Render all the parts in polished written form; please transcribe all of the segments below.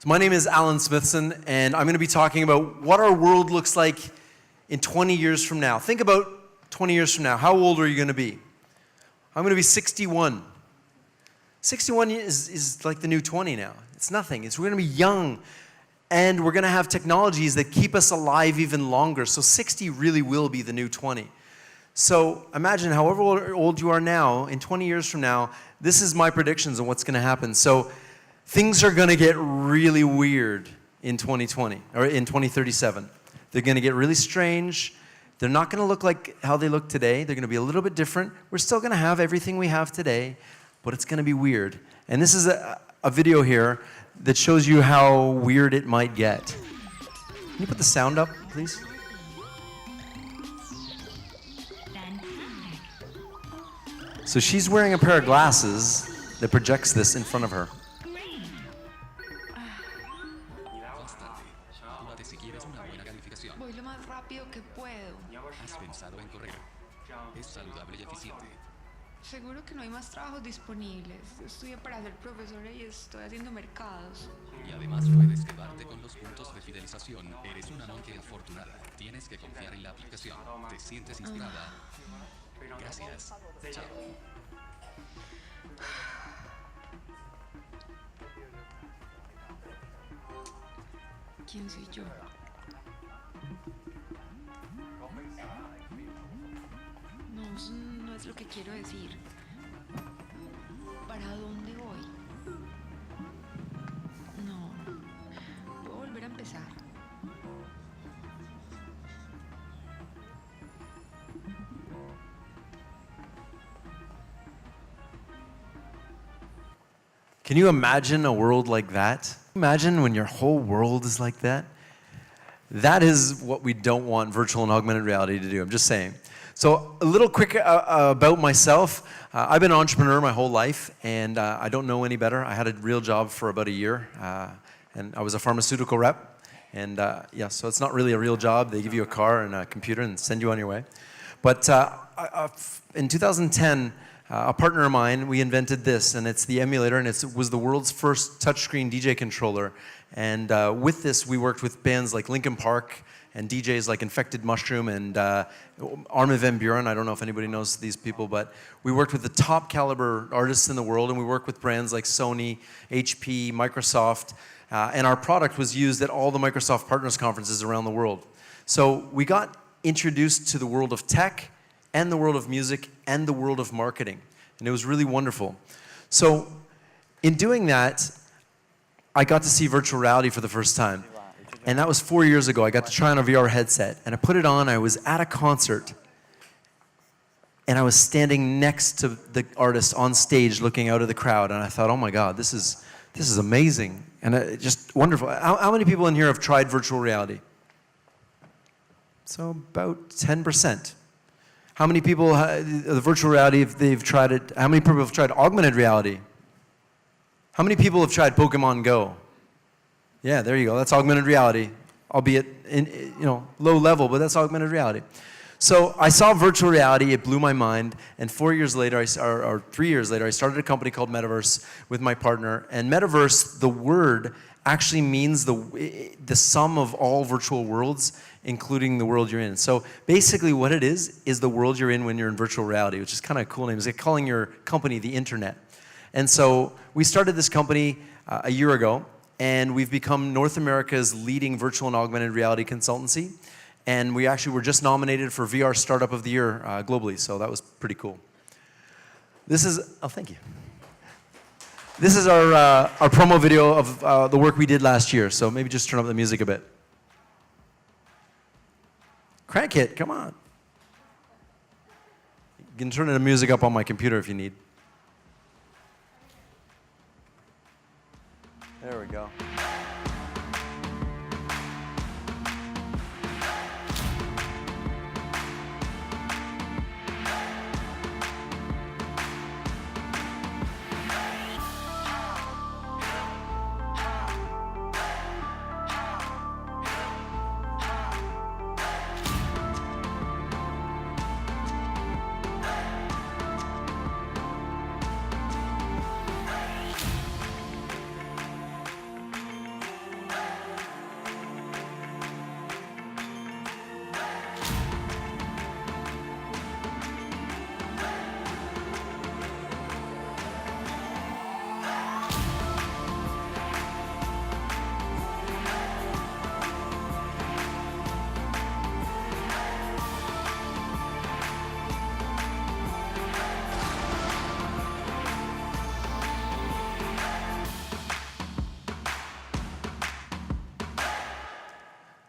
So my name is Alan Smithson, and I'm going to be talking about what our world looks like in 20 years from now. Think about 20 years from now. How old are you going to be? I'm going to be 61. 61 is like the new 20 now. It's nothing. We're going to be young, and we're going to have technologies that keep us alive even longer. So 60 really will be the new 20. So imagine however old you are now, in 20 years from now, this is my predictions on what's going to happen. So things are going to get really weird in 2020, or in 2037. They're going to get really strange. They're not going to look like how they look today. They're going to be a little bit different. We're still going to have everything we have today, but it's going to be weird. And this is a video here that shows you how weird it might get. Can you put the sound up, please? So she's wearing a pair of glasses that projects this in front of her. Voy lo más rápido que puedo. ¿Has pensado en correr? Es saludable y eficiente. Seguro que no hay más trabajos disponibles. Estudié para ser profesora y estoy haciendo mercados. Y además puedes quedarte con los puntos de fidelización. Eres una monje afortunada. Tienes que confiar en la aplicación. ¿Te sientes inspirada? Gracias. Chao. ¿Quién soy yo? No, eso no es lo que quiero decir. ¿Para dónde voy? No. Puedo volver a empezar. Can you imagine a world like that? Imagine when your whole world is like that? That is what we don't want virtual and augmented reality to do. I'm just saying. So a little quick about myself. I've been an entrepreneur my whole life, and I don't know any better. I had a real job for about a year, and I was a pharmaceutical rep. And yeah, so it's not really a real job. They give you a car and a computer and send you on your way. But in 2010, a partner of mine, we invented this, and it's the emulator, and it was the world's first touchscreen DJ controller. And with this, we worked with bands like Linkin Park and DJs like Infected Mushroom and Armin van Buuren. I don't know if anybody knows these people, but we worked with the top caliber artists in the world, and we worked with brands like Sony, HP, Microsoft, and our product was used at all the Microsoft Partners Conferences around the world. So we got introduced to the world of tech, and the world of music, and the world of marketing. And it was really wonderful. So in doing that, I got to see virtual reality for the first time. And that was 4 years ago. I got to try on a VR headset. And I put it on. I was at a concert. And I was standing next to the artist on stage looking out of the crowd. And I thought, oh my God, this is amazing. And just wonderful. How many people in here have tried virtual reality? So about 10%. How many people, the virtual reality, if they've tried it, how many people have tried augmented reality? How many people have tried Pokemon Go? Yeah, there you go, that's augmented reality, albeit in, low level, but that's augmented reality. So I saw virtual reality, it blew my mind, and 4 years later, or 3 years later, I started a company called Metavrse with my partner, and Metaverse, the word, actually means the sum of all virtual worlds, including the world you're in. So basically what it is the world you're in when you're in virtual reality, which is kind of a cool name. It's like calling your company the internet. And so we started this company a year ago, and we've become North America's leading virtual and augmented reality consultancy. And we actually were just nominated for VR Startup of the Year globally, so that was pretty cool. This is, oh, thank you. This is our promo video of the work we did last year, so maybe just turn up the music a bit. Crank it, come on. You can turn the music up on my computer if you need. There we go.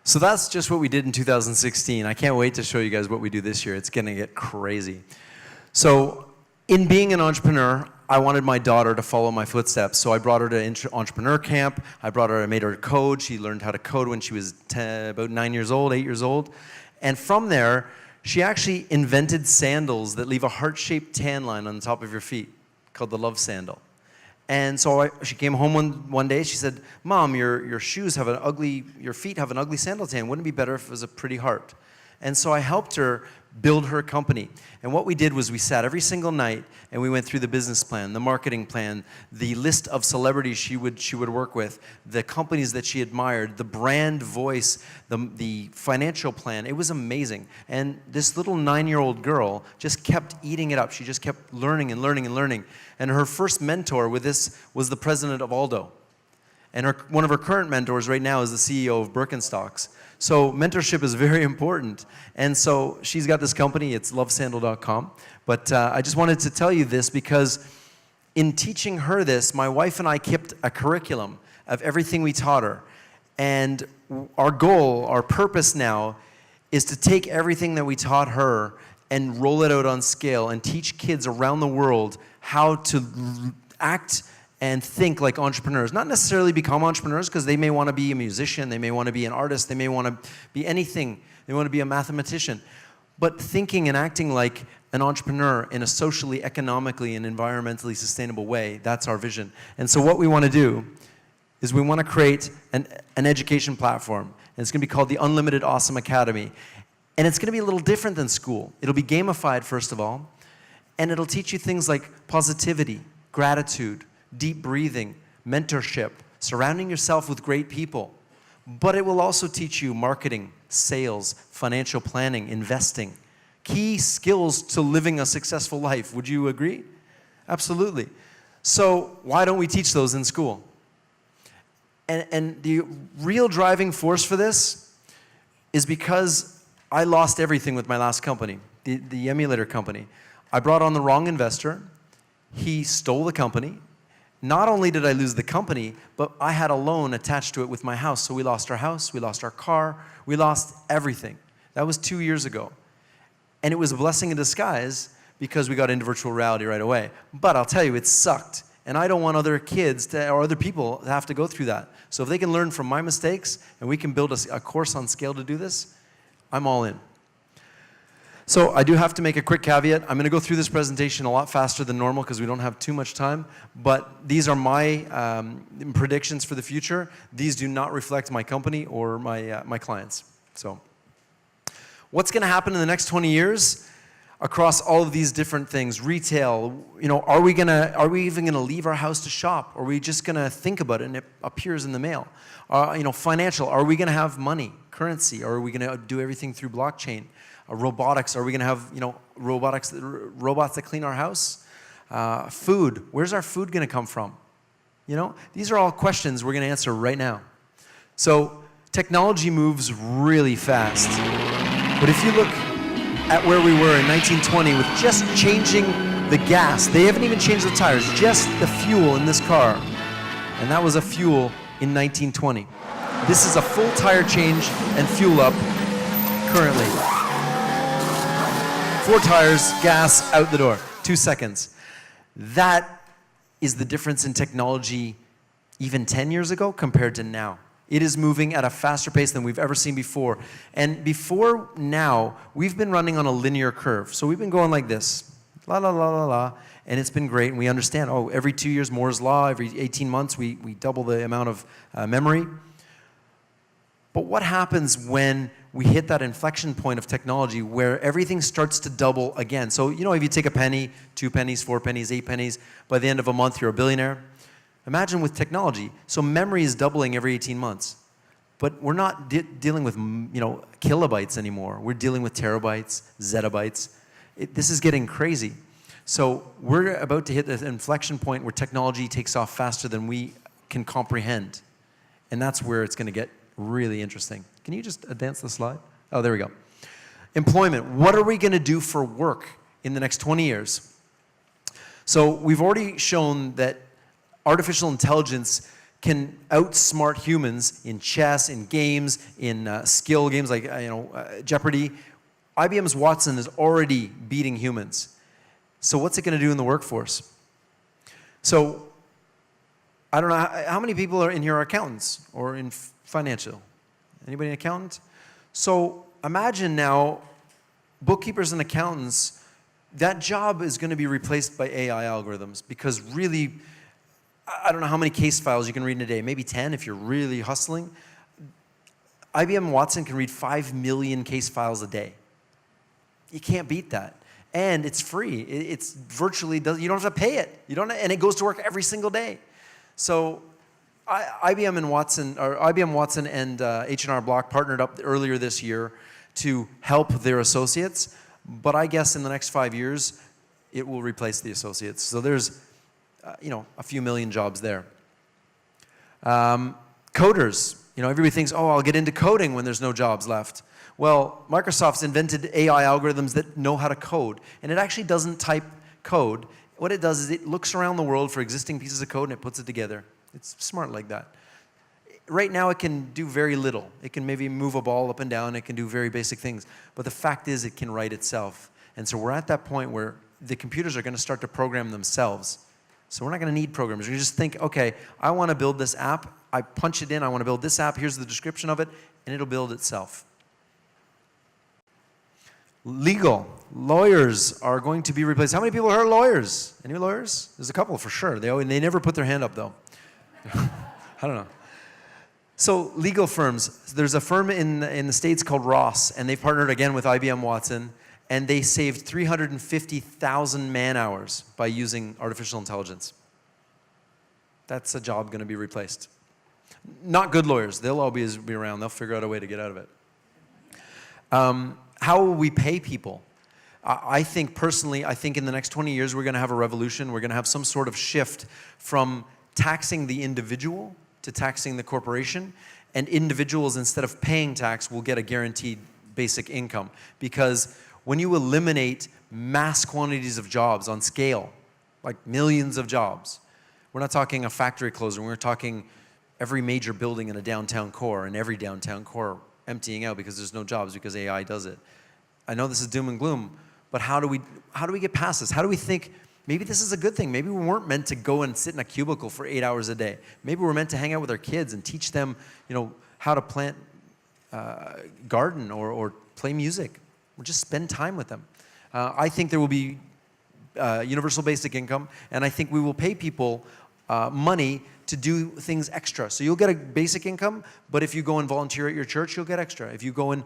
So that's just what we did in 2016. I can't wait to show you guys what we do this year. It's going to get crazy. So in being an entrepreneur, I wanted my daughter to follow my footsteps. So I brought her to entrepreneur camp. I made her code. She learned how to code when she was about 9 years old, 8 years old. And from there, she actually invented sandals that leave a heart-shaped tan line on the top of your feet, called the Love Sandal. And so she came home one day, she said, Mom, your feet have an ugly sandal tan. Wouldn't it be better if it was a pretty heart? And so I helped her build her company. And what we did was we sat every single night and we went through the business plan, the marketing plan, the list of celebrities she would work with, the companies that she admired, the brand voice, the financial plan. It was amazing. And this little 9-year-old girl just kept eating it up. She just kept learning and learning and learning. And her first mentor with this was the president of Aldo. And one of her current mentors right now is the CEO of Birkenstocks. So mentorship is very important. And so she's got this company, it's lovesandal.com. But I just wanted to tell you this because in teaching her this, my wife and I kept a curriculum of everything we taught her. And our goal, our purpose now, is to take everything that we taught her and roll it out on scale and teach kids around the world how to act and think like entrepreneurs. Not necessarily become entrepreneurs, because they may want to be a musician, they may want to be an artist, they may want to be anything, they want to be a mathematician. But thinking and acting like an entrepreneur in a socially, economically, and environmentally sustainable way, that's our vision. And so what we want to do is we want to create an education platform. And it's going to be called the Unlimited Awesome Academy. And it's going to be a little different than school. It'll be gamified, first of all, and it'll teach you things like positivity, gratitude, deep breathing, mentorship, surrounding yourself with great people. But it will also teach you marketing, sales, financial planning, investing, key skills to living a successful life. Would you agree? Absolutely. So why don't we teach those in school? And the real driving force for this is because I lost everything with my last company, the emulator company. I brought on the wrong investor. He stole the company. Not only did I lose the company, but I had a loan attached to it with my house. So we lost our house, we lost our car, we lost everything. That was 2 years ago. And it was a blessing in disguise because we got into virtual reality right away. But I'll tell you, it sucked. And I don't want other kids or other people to have to go through that. So if they can learn from my mistakes and we can build a course on scale to do this, I'm all in. So I do have to make a quick caveat. I'm going to go through this presentation a lot faster than normal because we don't have too much time. But these are my predictions for the future. These do not reflect my company or my clients. So what's going to happen in the next 20 years across all of these different things? Retail, are we even going to leave our house to shop? Or are we just going to think about it and it appears in the mail? Financial, are we going to have money, currency? Or are we going to do everything through blockchain? Robotics, are we going to have robots that clean our house? Food, where's our food going to come from? These are all questions we're going to answer right now. So technology moves really fast. But if you look at where we were in 1920 with just changing the gas, they haven't even changed the tires, just the fuel in this car. And that was a fuel in 1920. This is a full tire change and fuel up currently. 4 tires, gas, out the door. 2 seconds. That is the difference in technology even 10 years ago compared to now. It is moving at a faster pace than we've ever seen before. And before now, we've been running on a linear curve. So we've been going like this, la, la, la, la, la, and it's been great. And we understand, every 2 years, Moore's Law, every 18 months, we double the amount of memory. But what happens when we hit that inflection point of technology where everything starts to double again? So, if you take a penny, 2 pennies, 4 pennies, 8 pennies, by the end of a month, you're a billionaire. Imagine with technology. So memory is doubling every 18 months. But we're not dealing with, kilobytes anymore. We're dealing with terabytes, zettabytes. This is getting crazy. So we're about to hit this inflection point where technology takes off faster than we can comprehend. And that's where it's going to get really interesting. Can you just advance the slide? Oh, there we go. Employment. What are we going to do for work in the next 20 years? So we've already shown that artificial intelligence can outsmart humans in chess, in games, in skill games like Jeopardy. IBM's Watson is already beating humans. So what's it going to do in the workforce? So I don't know, how many people are in here are accountants or in financial? Anybody an accountant? So imagine now, bookkeepers and accountants, that job is going to be replaced by AI algorithms because really, I don't know how many case files you can read in a day, maybe 10 if you're really hustling. IBM Watson can read 5 million case files a day. You can't beat that. And it's free. It's virtually, you don't have to pay it. And it goes to work every single day. So IBM Watson and H&R Block partnered up earlier this year to help their associates. But I guess in the next 5 years, it will replace the associates. So there's a few million jobs there. Coders. Everybody thinks, oh, I'll get into coding when there's no jobs left. Well, Microsoft's invented AI algorithms that know how to code. And it actually doesn't type code. What it does is it looks around the world for existing pieces of code and it puts it together. It's smart like that. Right now, it can do very little. It can maybe move a ball up and down. It can do very basic things. But the fact is, it can write itself. And so we're at that point where the computers are going to start to program themselves. So we're not going to need programmers. You just think, okay, I want to build this app. I punch it in. I want to build this app. Here's the description of it. And it'll build itself. Legal. Lawyers are going to be replaced. How many people are lawyers? Any lawyers? There's a couple for sure. They never put their hand up, though. I don't know. So legal firms. There's a firm in the States called Ross, and they've partnered again with IBM Watson, and they saved 350,000 man-hours by using artificial intelligence. That's a job going to be replaced. Not good lawyers. They'll always be around. They'll figure out a way to get out of it. How will we pay people? I think personally, in the next 20 years, we're going to have a revolution. We're going to have some sort of shift from taxing the individual to taxing the corporation. And individuals, instead of paying tax, will get a guaranteed basic income. Because when you eliminate mass quantities of jobs on scale, like millions of jobs, we're not talking a factory closing. We're talking every major building in a downtown core and every downtown core emptying out because there's no jobs because AI does it. I know this is doom and gloom, but how do we get past this? How do we think maybe this is a good thing? Maybe we weren't meant to go and sit in a cubicle for 8 hours a day. Maybe we're meant to hang out with our kids and teach them, how to plant, garden or play music, or just spend time with them. I think there will be universal basic income, and I think we will pay people money to do things extra. So you'll get a basic income, but if you go and volunteer at your church, you'll get extra. If you go and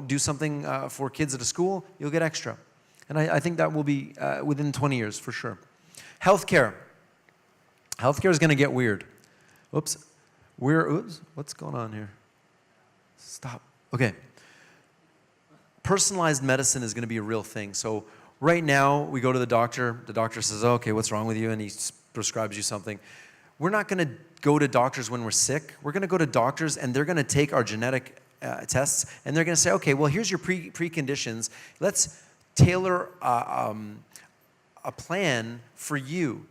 do something for kids at a school, you'll get extra. And I think that will be within 20 years for sure. Healthcare. Healthcare is going to get weird. Oops, what's going on here? Stop. Okay. Personalized medicine is going to be a real thing. So right now, we go to the doctor says, oh, okay, what's wrong with you? And he prescribes you something. We're not going to go to doctors when we're sick. We're going to go to doctors, and they're going to take our genetic tests, and they're going to say, okay, well, here's your preconditions. Let's tailor a plan for you.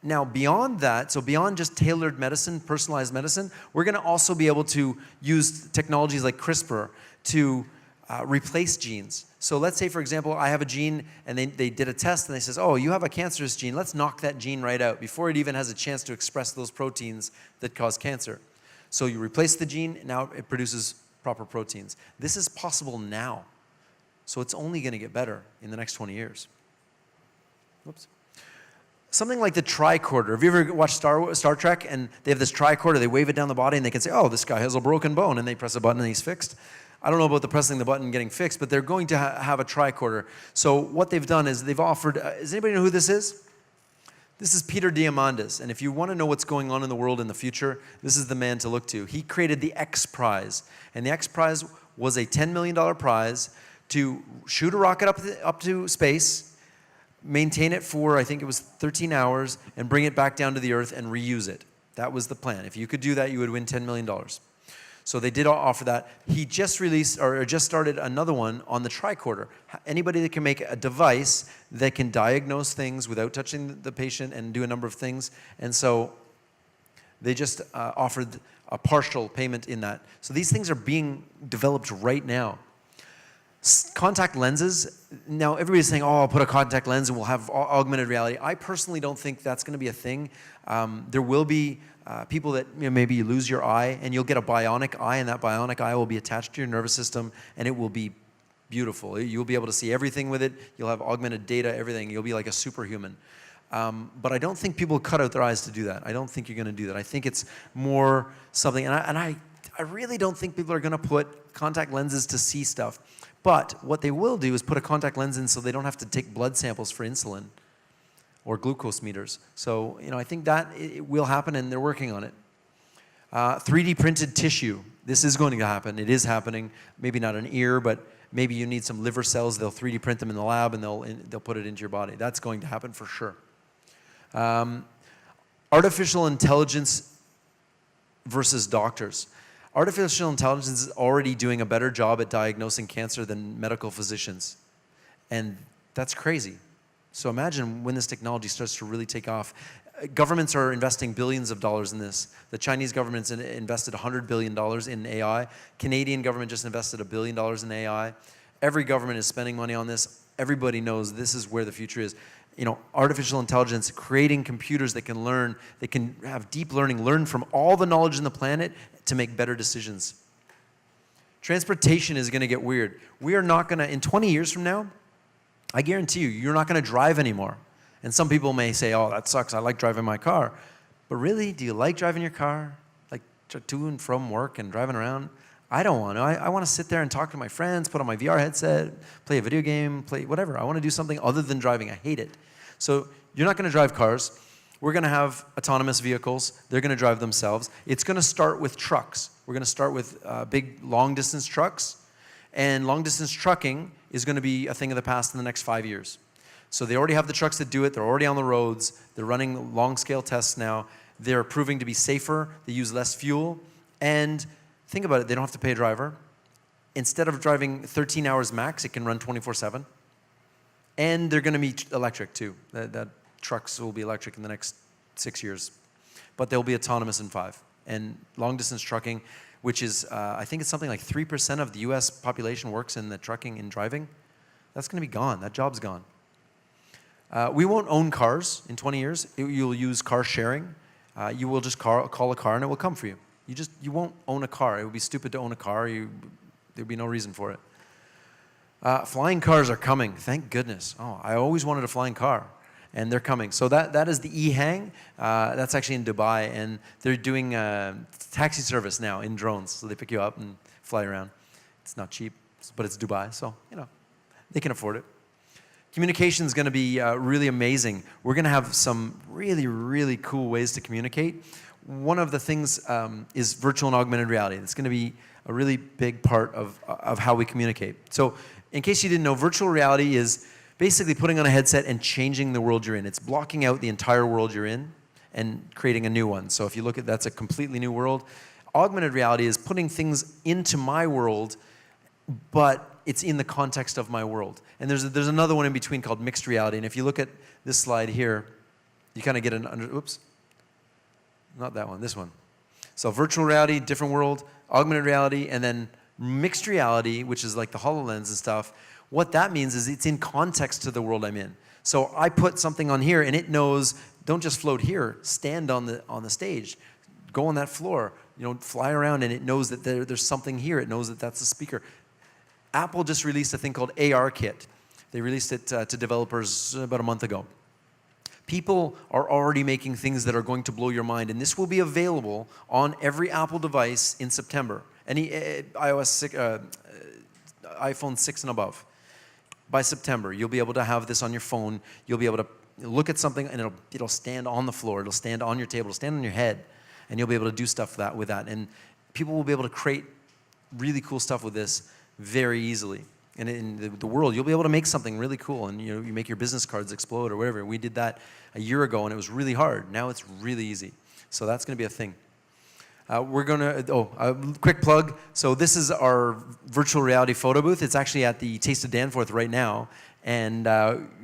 Now, beyond that, so beyond just tailored medicine, personalized medicine, we're going to also be able to use technologies like CRISPR to replace genes. So let's say, for example, I have a gene, and they did a test, and they says, oh, you have a cancerous gene. Let's knock that gene right out before it even has a chance to express those proteins that cause cancer. So you replace the gene, now it produces proper proteins. This is possible now. So it's only going to get better in the next 20 years. Whoops. Something like the tricorder. Have you ever watched Star Trek, and they have this tricorder, they wave it down the body, and they can say, oh, this guy has a broken bone, and they press a button, and he's fixed. I don't know about the pressing the button and getting fixed, but they're going to have a tricorder. So what they've done is they've offered, does anybody know who this is? This is Peter Diamandis, and if you want to know what's going on in the world in the future, this is the man to look to. He created the X Prize, and the X Prize was a $10 million prize to shoot a rocket up to space, maintain it for, I think it was 13 hours, and bring it back down to the Earth and reuse it. That was the plan. If you could do that, you would win $10 million. So they did offer that. He just released, or just started another one on the tricorder. Anybody that can make a device that can diagnose things without touching the patient and do a number of things. And so They just offered a partial payment in that. So these things are being developed right now. Contact lenses, now everybody's saying, oh, I'll put a contact lens and we'll have augmented reality. I personally don't think that's going to be a thing. There will be people that maybe you lose your eye and you'll get a bionic eye, and that bionic eye will be attached to your nervous system and it will be beautiful. You'll be able to see everything with it. You'll have augmented data, everything. You'll be like a superhuman. But I don't think people cut out their eyes to do that. I don't think you're going to do that. I think it's more something, and I really don't think people are going to put contact lenses to see stuff. But what they will do is put a contact lens in so they don't have to take blood samples for insulin or glucose meters. So, I think that it will happen, and they're working on it. 3D printed tissue. This is going to happen. It is happening. Maybe not an ear, but maybe you need some liver cells. They'll 3D print them in the lab, and they'll put it into your body. That's going to happen for sure. Artificial intelligence versus doctors. Artificial intelligence is already doing a better job at diagnosing cancer than medical physicians. And that's crazy. So imagine when this technology starts to really take off. Governments are investing billions of dollars in this. The Chinese government's invested $100 billion in AI. Canadian government just invested $1 billion in AI. Every government is spending money on this. Everybody knows this is where the future is. Artificial intelligence, creating computers that can learn, they can have deep learning, learn from all the knowledge in the planet to make better decisions. Transportation is going to get weird. We are not going to, in 20 years from now, I guarantee you're not going to drive anymore. And some people may say, oh, that sucks, I like driving my car. But really, do you like driving your car? Like to and from work and driving around? I don't want to. I want to sit there and talk to my friends, put on my VR headset, play a video game, play whatever. I want to do something other than driving. I hate it. So you're not going to drive cars. We're going to have autonomous vehicles. They're going to drive themselves. It's going to start with trucks. We're going to start with big long-distance trucks. And long-distance trucking is going to be a thing of the past in the next 5 years. So they already have the trucks that do it. They're already on the roads. They're running long-scale tests now. They're proving to be safer. They use less fuel. And think about it. They don't have to pay a driver. Instead of driving 13 hours max, it can run 24/7. And they're going to be electric too. That trucks will be electric in the next 6 years. But they'll be autonomous in 5. And long-distance trucking, which is, I think it's something like 3% of the US population works in the trucking and driving. That's going to be gone. That job's gone. We won't own cars in 20 years. You'll use car sharing. You will just call a car and it will come for you. You won't own a car. It would be stupid to own a car. There'd be no reason for it. Flying cars are coming, thank goodness. Oh, I always wanted a flying car, and they're coming. So that is the e-hang. That's actually in Dubai, and they're doing taxi service now in drones. So they pick you up and fly around. It's not cheap, but it's Dubai, so they can afford it. Communication is going to be really amazing. We're going to have some really, really cool ways to communicate. One of the things is virtual and augmented reality. It's going to be a really big part of how we communicate. So in case you didn't know, virtual reality is basically putting on a headset and changing the world you're in. It's blocking out the entire world you're in and creating a new one. So if you look at that's a completely new world. Augmented reality is putting things into my world, but it's in the context of my world. And there's another one in between called mixed reality. And if you look at this slide here, you kind of get oops, not that one, this one. So virtual reality, different world, augmented reality, and then mixed reality, which is like the HoloLens and stuff. What that means is it's in context to the world I'm in. So I put something on here and it knows, don't just float here, stand on the stage, go on that floor, fly around, and it knows that there's something here. It knows that that's a speaker. Apple just released a thing called AR Kit. They released it to developers about a month ago. People are already making things that are going to blow your mind, and this will be available on every Apple device in September. Any iPhone 6 and above. By September, you'll be able to have this on your phone. You'll be able to look at something, and it'll stand on the floor. It'll stand on your table. It'll stand on your head, and you'll be able to do stuff with that. And people will be able to create really cool stuff with this very easily. And in the world, you'll be able to make something really cool, and you make your business cards explode or whatever. We did that a year ago, and it was really hard. Now it's really easy. So that's going to be a thing. We're going to, a quick plug. So this is our virtual reality photo booth. It's actually at the Taste of Danforth right now. And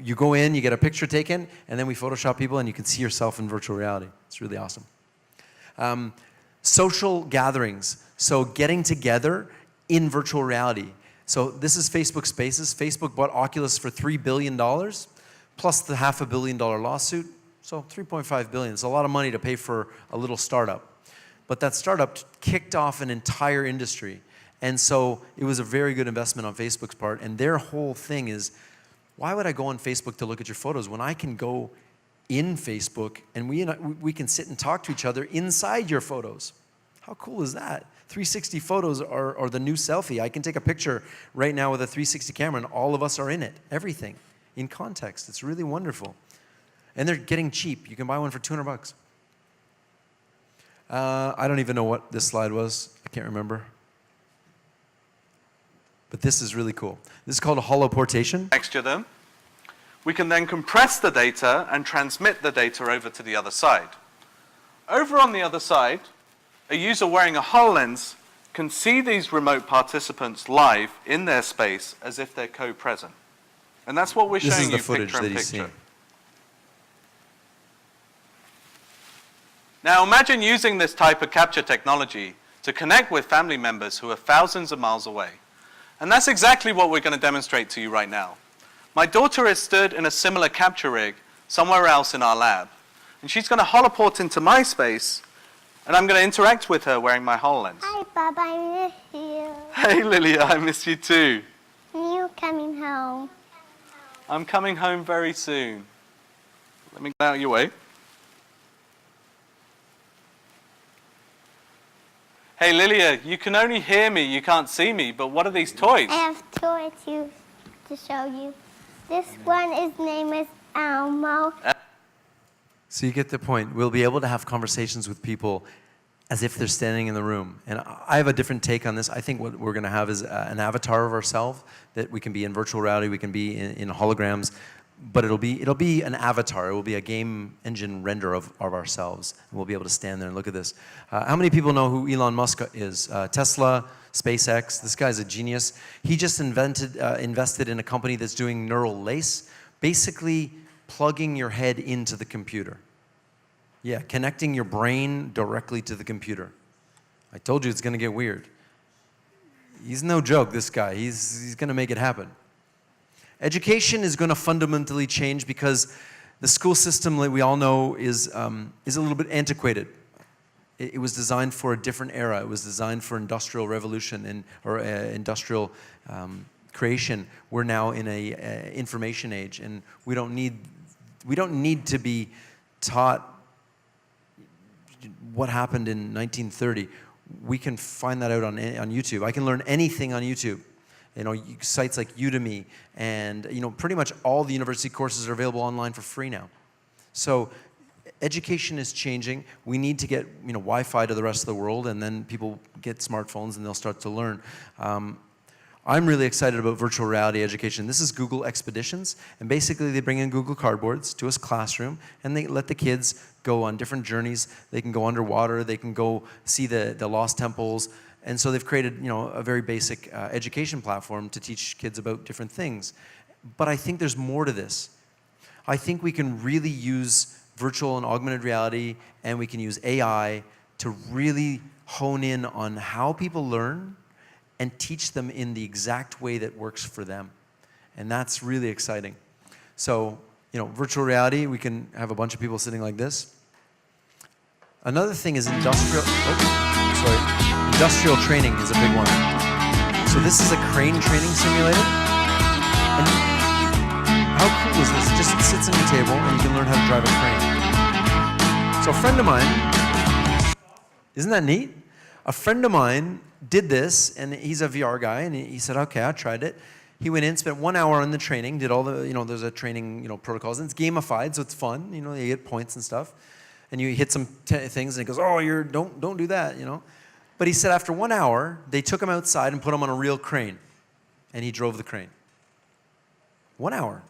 you go in, you get a picture taken, and then we Photoshop people, and you can see yourself in virtual reality. It's really awesome. Social gatherings, so getting together in virtual reality. So this is Facebook Spaces. Facebook bought Oculus for $3 billion, plus the $500 million lawsuit, so $3.5 billion. It's a lot of money to pay for a little startup. But that startup kicked off an entire industry. And so it was a very good investment on Facebook's part. And their whole thing is, why would I go on Facebook to look at your photos when I can go in Facebook and we can sit and talk to each other inside your photos? How cool is that? 360 photos are the new selfie. I can take a picture right now with a 360 camera and all of us are in it. Everything in context. It's really wonderful. And they're getting cheap. You can buy one for $200. I don't even know what this slide was. I can't remember. But this is really cool. This is called a holoportation. Next to them. We can then compress the data and transmit the data over to the other side. Over on the other side, a user wearing a HoloLens can see these remote participants live in their space as if they're co-present. And that's what we're This showing is the you footage picture in that he's picture. seeing. Now imagine using this type of capture technology to connect with family members who are thousands of miles away. And that's exactly what we're going to demonstrate to you right now. My daughter is stood in a similar capture rig somewhere else in our lab. And she's going to holoport into my space, and I'm going to interact with her wearing my HoloLens. Hi, Bob, I miss you. Hey, Lilia, I miss you too. You coming home? I'm coming home very soon. Let me get out of your way. Hey, Lilia, you can only hear me, you can't see me, but what are these toys? I have toys to show you. This one, his name is Elmo. So you get the point. We'll be able to have conversations with people as if they're standing in the room. And I have a different take on this. I think what we're going to have is an avatar of ourselves that we can be in virtual reality, we can be in holograms, but it'll be an avatar. It will be a game engine render of ourselves. And we'll be able to stand there and look at this. How many people know who Elon Musk is? Tesla, SpaceX. This guy's a genius. He just invested in a company that's doing neural lace, basically plugging your head into the computer. Yeah, connecting your brain directly to the computer. I told you it's going to get weird. He's no joke, this guy. He's going to make it happen. Education is going to fundamentally change because the school system, like we all know, is a little bit antiquated. It was designed for a different era. It was designed for industrial revolution or industrial creation. We're now in a information age, and we don't need to be taught what happened in 1930. We can find that out on YouTube. I can learn anything on YouTube. You know, sites like Udemy and, you know, pretty much all the university courses are available online for free now. So education is changing. We need to get, you know, Wi-Fi to the rest of the world, and then people get smartphones and they'll start to learn. I'm really excited about virtual reality education. This is Google Expeditions, and basically they bring in Google Cardboards to a classroom, and they let the kids go on different journeys. They can go underwater, they can go see the lost temples, and so they've created, you know, a very basic education platform to teach kids about different things. But I think there's more to this. I think we can really use virtual and augmented reality, and we can use AI to really hone in on how people learn and teach them in the exact way that works for them. And that's really exciting. So, you know, virtual reality, we can have a bunch of people sitting like this. Another thing is industrial training is a big one. So this is a crane training simulator. And how cool is this? It just sits on your table and you can learn how to drive a crane. So a friend of mine, isn't that neat? A friend of mine did this, and he's a VR guy, and he said, okay, I tried it. He went in, spent 1 hour on the training, did all the, you know, there's a training, you know, protocols, and it's gamified, so it's fun, you know, you get points and stuff. And you hit some things, and he goes, oh, don't do that, you know. But he said after 1 hour, they took him outside and put him on a real crane, and he drove the crane. 1 hour.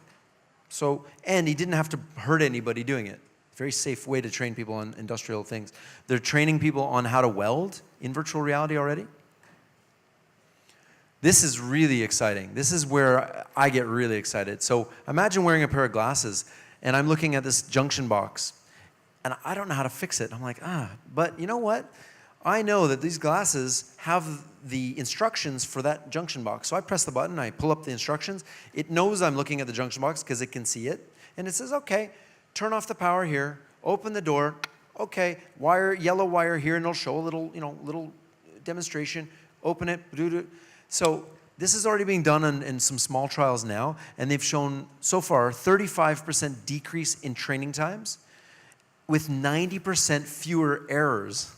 So, and he didn't have to hurt anybody doing it. Very safe way to train people on industrial things. They're training people on how to weld in virtual reality already. This is really exciting. This is where I get really excited. So imagine wearing a pair of glasses, and I'm looking at this junction box. and I don't know how to fix it. I'm like, but you know what? I know that these glasses have the instructions for that junction box. So I press the button, I pull up the instructions. It knows I'm looking at the junction box because it can see it. And it says, okay, turn off the power here, open the door, okay, wire, yellow wire here, and it'll show a little, little demonstration, open it, do. So this is already being done in some small trials now, and they've shown so far 35% decrease in training times with 90% fewer errors.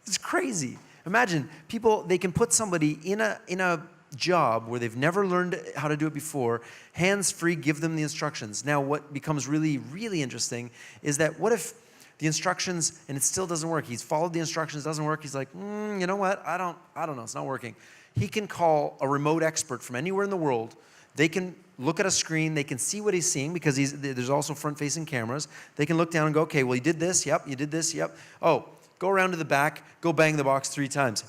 It's crazy. Imagine people, they can put somebody in a job where they've never learned how to do it before, hands-free, give them the instructions. Now what becomes really, really interesting is that what if the instructions, and it still doesn't work. He's followed the instructions, doesn't work. He's like, you know what? I don't know, it's not working. He can call a remote expert from anywhere in the world. They can look at a screen, they can see what he's seeing because there's also front-facing cameras. They can look down and go, okay, well, you did this, yep, you did this, yep. Oh, go around to the back, go bang the box 3 times.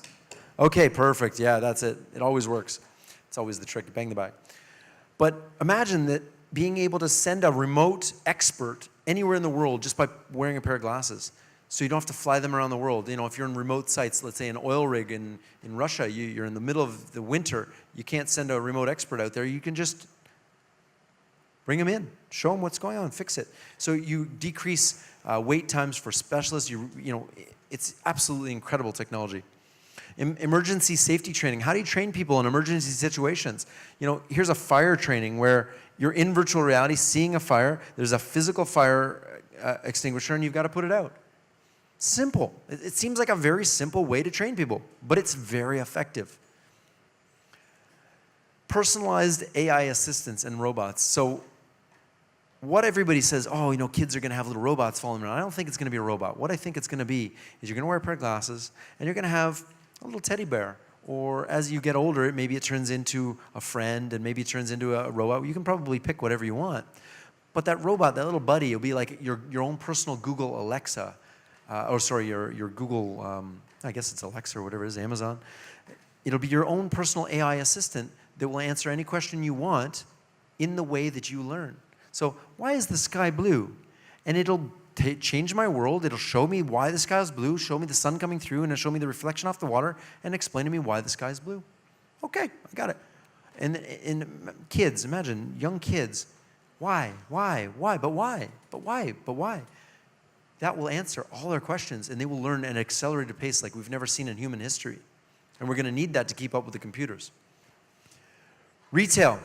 Okay, perfect, yeah, that's it. It always works. It's always the trick, bang the back. But imagine that being able to send a remote expert anywhere in the world just by wearing a pair of glasses. So you don't have to fly them around the world. If you're in remote sites, let's say an oil rig in Russia, you're in the middle of the winter, you can't send a remote expert out there. You can just bring them in, show them what's going on, fix it. So you decrease wait times for specialists. It's absolutely incredible technology. Emergency safety training. How do you train people in emergency situations? Here's a fire training where you're in virtual reality, seeing a fire. There's a physical fire extinguisher, and you've got to put it out. Simple. It seems like a very simple way to train people, but it's very effective. Personalized AI assistants and robots. So what everybody says, kids are going to have little robots following around. I don't think it's going to be a robot. What I think it's going to be is you're going to wear a pair of glasses, and you're going to have a little teddy bear. Or as you get older, maybe it turns into a friend, and maybe it turns into a robot. You can probably pick whatever you want. But that robot, that little buddy, will be like your own personal Google Alexa. Your Google, I guess it's Alexa or whatever it is, Amazon. It'll be your own personal AI assistant that will answer any question you want in the way that you learn. So why is the sky blue? And it'll change my world. It'll show me why the sky is blue, show me the sun coming through, and it'll show me the reflection off the water, and explain to me why the sky is blue. Okay, I got it. And kids, imagine, young kids. Why? But why? That will answer all their questions, and they will learn at an accelerated pace like we've never seen in human history. And we're going to need that to keep up with the computers. Retail.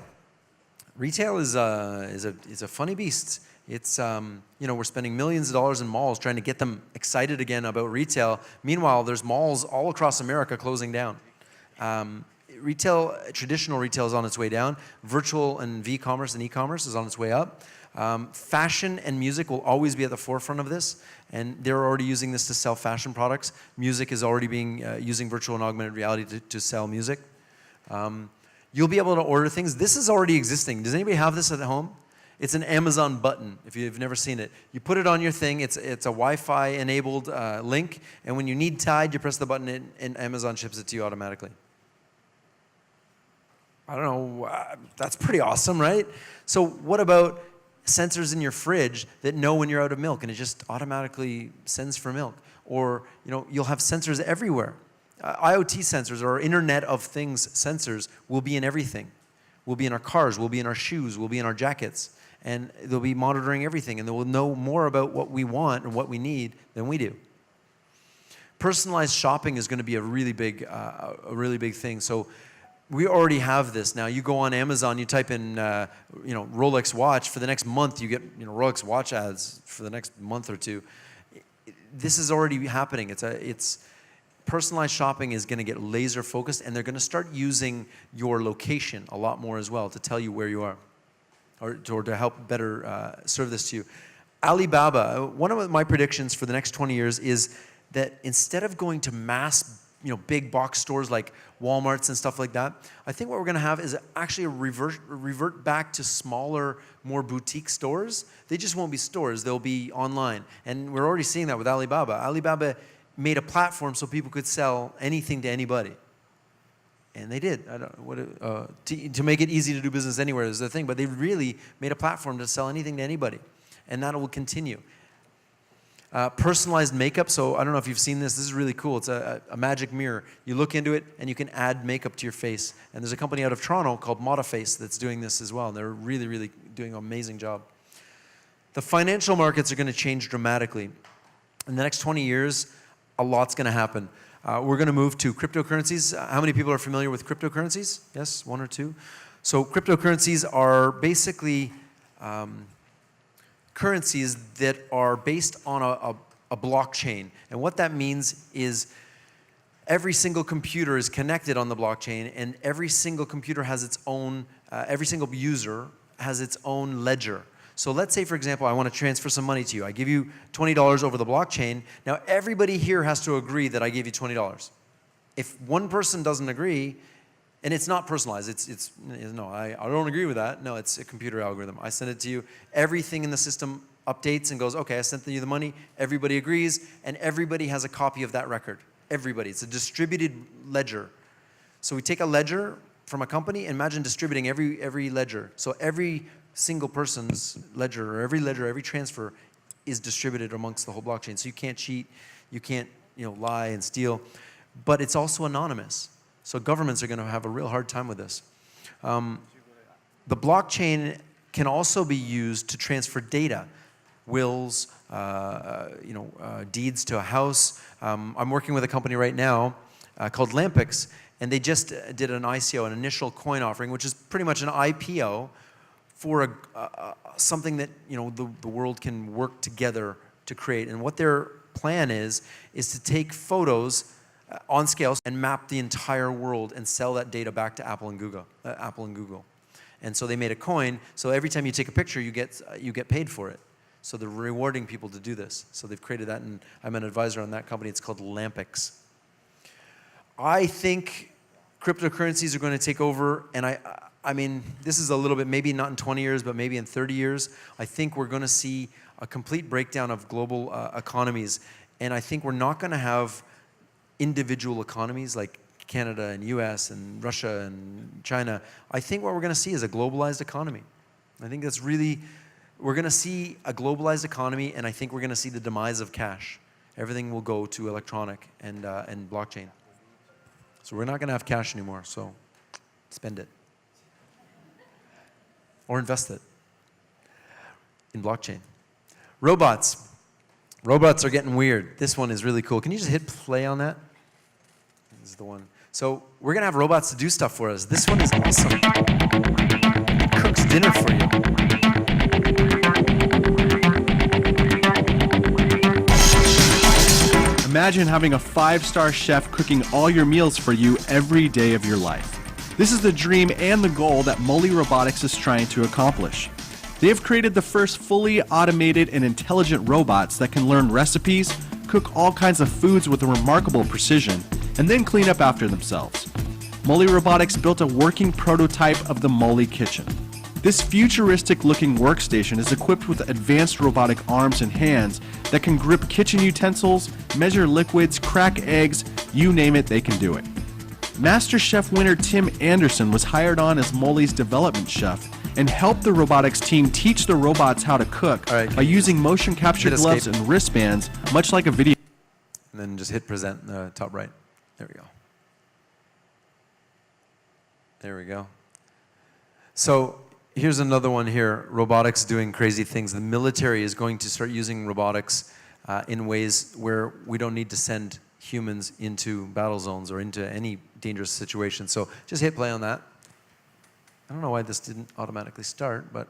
Retail is a funny beast. It's, we're spending millions of dollars in malls trying to get them excited again about retail. Meanwhile, there's malls all across America closing down. Traditional retail is on its way down. Virtual and v-commerce and e-commerce is on its way up. Fashion and music will always be at the forefront of this, and they're already using this to sell fashion products. Music is already using virtual and augmented reality to sell music. You'll be able to order things. This is already existing. Does anybody have this at home? It's an Amazon button, if you've never seen it. You put it on your thing. It's a Wi-Fi enabled link, and when you need Tide, you press the button, and Amazon ships it to you automatically. I don't know, that's pretty awesome, right? So what about sensors in your fridge that know when you're out of milk, and it just automatically sends for milk? Or you'll have sensors everywhere. IoT sensors, or Internet of Things sensors, will be in everything. Will be in our cars, will be in our shoes, will be in our jackets, and they'll be monitoring everything, and they will know more about what we want and what we need than we do. Personalized shopping is going to be a really big thing. So we already have this now. You go on Amazon, you type in, Rolex watch. For the next month, you get, Rolex watch ads for the next month or two. This is already happening. Personalized shopping is going to get laser focused, and they're going to start using your location a lot more as well to tell you where you are, or to help better serve this to you. Alibaba, one of my predictions for the next 20 years is that instead of going to mass big box stores like Walmarts and stuff like that, I think what we're going to have is actually a revert back to smaller, more boutique stores. They just won't be stores. They'll be online. And we're already seeing that with Alibaba. Alibaba made a platform so people could sell anything to anybody. And they did. To make it easy to do business anywhere is the thing, but they really made a platform to sell anything to anybody. And that will continue. Personalized makeup. So I don't know if you've seen this. This is really cool. It's a magic mirror. You look into it and you can add makeup to your face. And there's a company out of Toronto called Metavrse that's doing this as well. And they're really, really doing an amazing job. The financial markets are going to change dramatically. In the next 20 years, a lot's going to happen. We're going to move to cryptocurrencies. How many people are familiar with cryptocurrencies? Yes, one or two. So cryptocurrencies are basically currencies that are based on a blockchain. And what that means is every single computer is connected on the blockchain, and every single computer has its own, every single user has its own ledger. So let's say, for example, I want to transfer some money to you. I give you $20 over the blockchain. Now, everybody here has to agree that I gave you $20. If one person doesn't agree, and it's not personalized, no, I don't agree with that. No, it's a computer algorithm. I send it to you. Everything in the system updates and goes, okay, I sent you the money. Everybody agrees, and everybody has a copy of that record. Everybody. It's a distributed ledger. So we take a ledger from a company, and imagine distributing every ledger. So every single person's ledger, or every transfer is distributed amongst the whole blockchain. So you can't cheat, you can't lie and steal, but it's also anonymous. So governments are going to have a real hard time with this. The blockchain can also be used to transfer data, wills, deeds to a house. I'm working with a company right now called Lampix, and they just did an ICO, an initial coin offering, which is pretty much an IPO for something that the world can work together to create. And what their plan is to take photos on scale and map the entire world and sell that data back to Apple and Google. And so they made a coin. So every time you take a picture, you get paid for it. So they're rewarding people to do this. So they've created that, and I'm an advisor on that company. It's called Lampix. I think cryptocurrencies are going to take over, and I mean, this is a little bit, maybe not in 20 years, but maybe in 30 years. I think we're going to see a complete breakdown of global economies. And I think we're not going to have individual economies like Canada and US and Russia and China. I think what we're going to see is a globalized economy. I think that's really, we're going to see a globalized economy, and I think we're going to see the demise of cash. Everything will go to electronic and blockchain. So we're not going to have cash anymore, so spend it. Or invest it in blockchain. Robots. Robots are getting weird. This one is really cool. Can you just hit play on that? This is the one. So we're going to have robots to do stuff for us. This one is awesome. It cooks dinner for you. Imagine having a 5-star chef cooking all your meals for you every day of your life. This is the dream and the goal that Molly Robotics is trying to accomplish. They have created the first fully automated and intelligent robots that can learn recipes, cook all kinds of foods with remarkable precision, and then clean up after themselves. Molly Robotics built a working prototype of the Molly Kitchen. This futuristic-looking workstation is equipped with advanced robotic arms and hands that can grip kitchen utensils, measure liquids, crack eggs, you name it, they can do it. Master Chef winner Tim Anderson was hired on as Molly's development chef and helped the robotics team teach the robots how to cook by using motion capture gloves and wristbands, much like a video. And then just hit present in the top right. There we go. There we go. So here's another one here, robotics doing crazy things. The military is going to start using robotics in ways where we don't need to send humans into battle zones or into any dangerous situation. So just hit play on that. I don't know why this didn't automatically start, but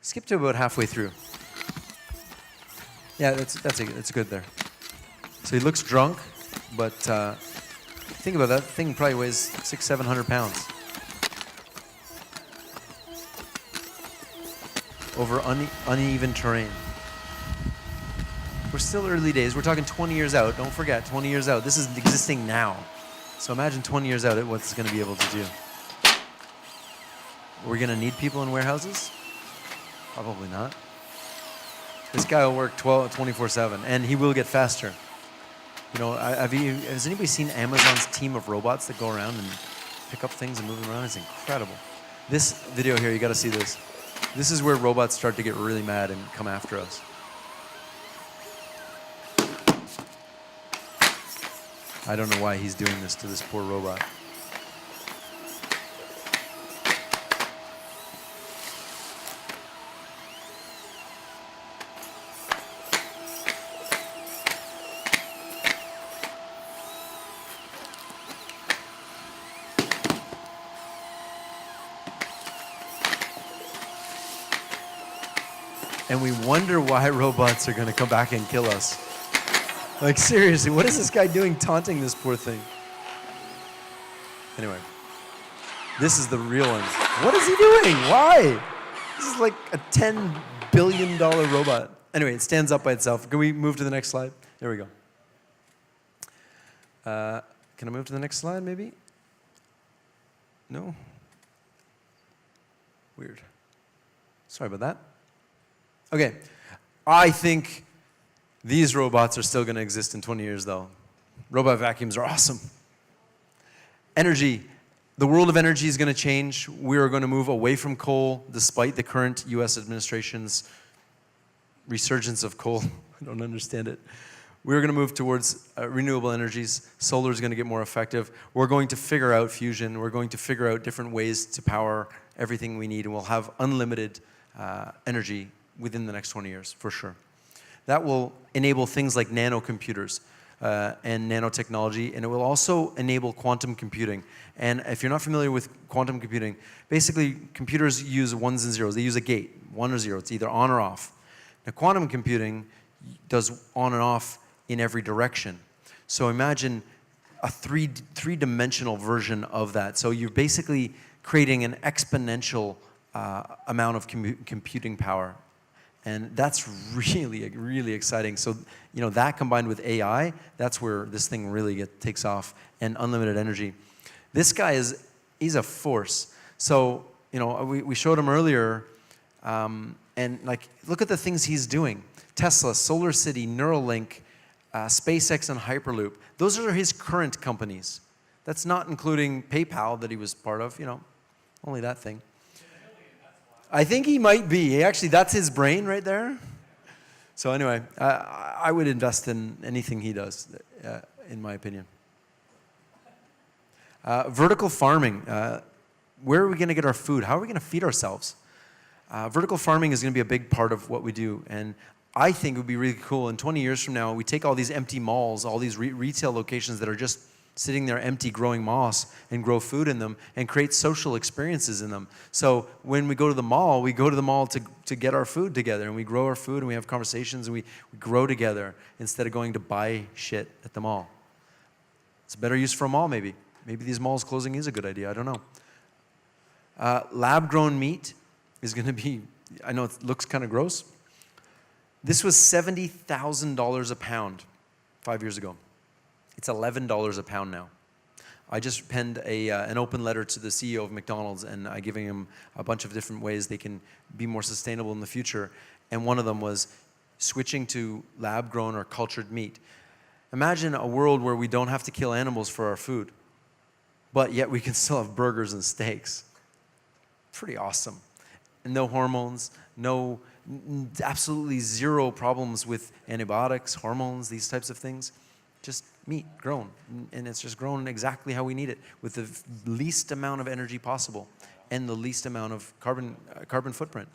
skip to about halfway through. Yeah, that's good there. So he looks drunk, but think about that thing probably weighs 600-700 pounds. Over uneven terrain. We're still early days. We're talking 20 years out. Don't forget, 20 years out. This is existing now. So imagine 20 years out what it's going to be able to do. We're going to need people in warehouses? Probably not. This guy will work 24/7, and he will get faster. You know, has anybody seen Amazon's team of robots that go around and pick up things and move them around? It's incredible. This video here, you got to see this. This is where robots start to get really mad and come after us. I don't know why he's doing this to this poor robot. And we wonder why robots are going to come back and kill us. Like, seriously, what is this guy doing taunting this poor thing? Anyway, this is the real one. What is he doing? Why? This is like a $10 billion robot. Anyway, it stands up by itself. Can we move to the next slide? There we go. Can I move to the next slide, maybe? No? Weird. Sorry about that. Okay, I think these robots are still going to exist in 20 years, though. Robot vacuums are awesome. Energy. The world of energy is going to change. We are going to move away from coal, despite the current US administration's resurgence of coal. I don't understand it. We're going to move towards renewable energies. Solar is going to get more effective. We're going to figure out fusion. We're going to figure out different ways to power everything we need, and we'll have unlimited energy within the next 20 years, for sure. That will enable things like nanocomputers and nanotechnology, and it will also enable quantum computing. And if you're not familiar with quantum computing, basically computers use ones and zeros. They use a gate, 1 or 0. It's either on or off. Now, quantum computing does on and off in every direction. So imagine a three-dimensional version of that. So you're basically creating an exponential amount of computing power. And that's really, really exciting. So, you know, that combined with AI, that's where this thing really takes off, and unlimited energy. This guy he's a force. So, you know, we showed him earlier, and like, look at the things he's doing. Tesla, Solar City, Neuralink, SpaceX, and Hyperloop. Those are his current companies. That's not including PayPal that he was part of, you know, only that thing. I think he might be. Actually, that's his brain right there. So anyway, I would invest in anything he does, in my opinion. Vertical farming. Where are we going to get our food? How are we going to feed ourselves? Vertical farming is going to be a big part of what we do. And I think it would be really cool in 20 years from now, we take all these empty malls, all these retail locations that are just sitting there empty, growing moss, and grow food in them, and create social experiences in them. So when we go to the mall to get our food together, and we grow our food, and we have conversations, and we grow together instead of going to buy shit at the mall. It's a better use for a mall, maybe. Maybe these malls closing is a good idea, I don't know. Lab-grown meat is going to be, I know it looks kind of gross. This was $70,000 a pound 5 years ago. It's $11 a pound now. I just penned an open letter to the CEO of McDonald's, and I'm giving him a bunch of different ways they can be more sustainable in the future. And one of them was switching to lab-grown or cultured meat. Imagine a world where we don't have to kill animals for our food, but yet we can still have burgers and steaks. Pretty awesome. And no hormones, absolutely zero problems with antibiotics, hormones, these types of things. Just meat grown, and it's just grown exactly how we need it, with the least amount of energy possible and the least amount of carbon footprint.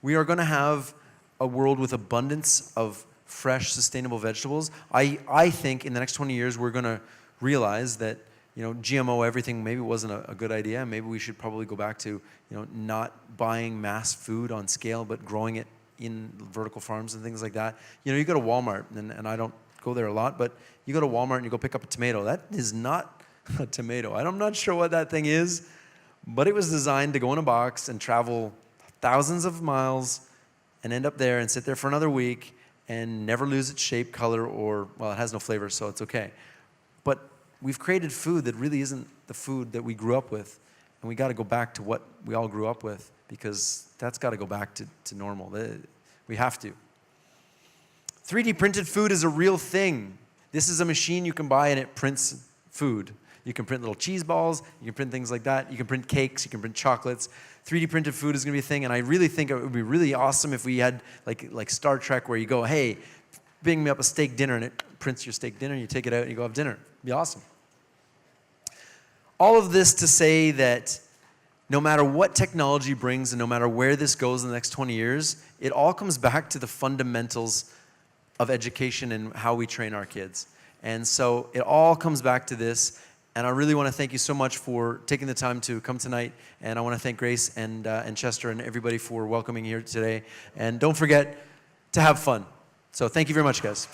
We are going to have a world with abundance of fresh, sustainable vegetables. I think in the next 20 years we're going to realize that, you know, GMO everything maybe wasn't a good idea. Maybe we should probably go back to, you know, not buying mass food on scale, but growing it in vertical farms and things like that. You know, you go to Walmart, and I don't go there a lot, but you go to Walmart and you go pick up a tomato. That is not a tomato. I'm not sure what that thing is, but it was designed to go in a box and travel thousands of miles and end up there and sit there for another week and never lose its shape, color, or, well, it has no flavor, so it's okay. But we've created food that really isn't the food that we grew up with, and we got to go back to what we all grew up with, because that's got to go back to normal. We have to. 3D printed food is a real thing. This is a machine you can buy, and it prints food. You can print little cheese balls, you can print things like that, you can print cakes, you can print chocolates. 3D printed food is going to be a thing, and I really think it would be really awesome if we had like Star Trek, where you go, hey, bring me up a steak dinner and it prints your steak dinner and you take it out and you go have dinner. It'd be awesome. All of this to say that no matter what technology brings and no matter where this goes in the next 20 years, it all comes back to the fundamentals of education and how we train our kids. And so it all comes back to this. And I really want to thank you so much for taking the time to come tonight. And I want to thank Grace and Chester and everybody for welcoming here today. And don't forget to have fun. So thank you very much, guys.